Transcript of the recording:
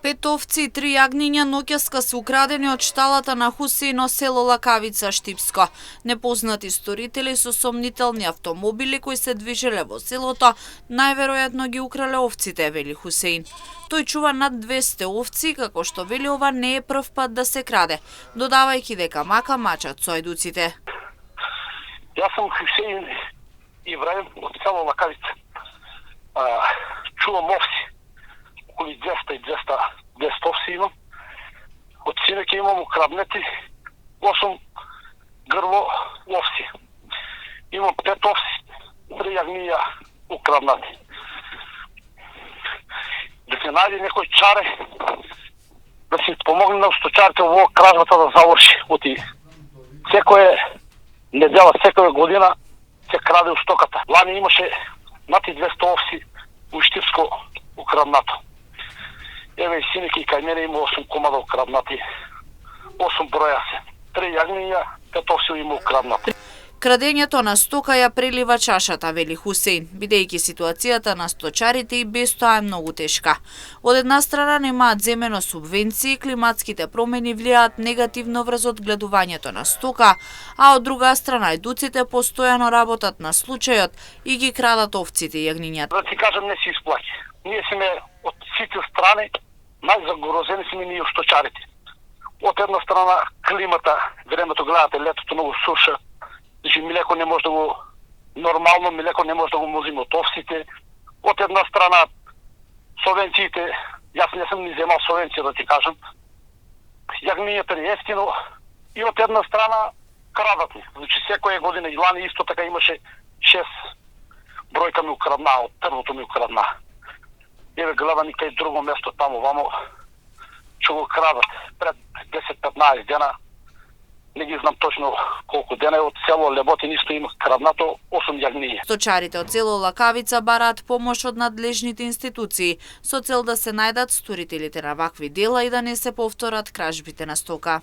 5 овци и 3 јагниња ноќеска се украдени од шталата на Хусеино, село Лакавица, Штипско. Непознати сторители со сомнителни автомобили кои се движеле во селото, најверојатно ги украле овците, вели Хусеин. Тој чува над 200 овци, како што вели ова не е прв пат да се краде, додавајќи дека мака мачат со ајдуците. Јас сум Хусеин Ибраим од село Лакавица. Чувам овци. Околу 200 овци имам. Од синеќе имам украднати 8 грло овци. Имам 5 овци, 3 јагниња украднати. Да се најде некој чаре да си помогне на сточарите во кражбата да заврши. Оти секоја недела, секоја година се краде устоката. Лани имаше над 200 овци у Штипско украднато. Еве и синеки кај мене има 8 комада украднати. 8 броја се. 3 јагниња, 5 овци има украднати. Крадењето на стока ја прелива чашата, вели Хусеин, бидејќи ситуацијата на сточарите и без тоа е многу тешка. Од една страна немаат земено субвенции, климатските промени влијаат негативно врз одгледувањето на стока, а од друга страна ајдуците постојано работат на случајот и ги крадат овците и јагнињата. Да ти кажам, не се исплаќа. Ние сме од сите страни најзагорозени сме ние сточарите. Од една страна климата, времето гледате, летото многу суша. Значи млеко не може да го нормално млеко не може да го возиме од овците. Од една страна субвенциите, јас не сум ни земал субвенција да ти кажам. Јагнињата е ефтино и од една страна крадат ни. Значи секоја година и лани исто така имаше 6 бројка ми украдна, од првото ми украдна. Еве гледам и кај друго место таму вамо што го крадат пред 10-15 дена. Не ги знам точно колку дена од село Леботин исто има краднато 8 јагниња. Сточарите од село Лакавица бараат помош од надлежните институции со цел да се најдат сторителите на вакви дела и да не се повторат кражбите на стока.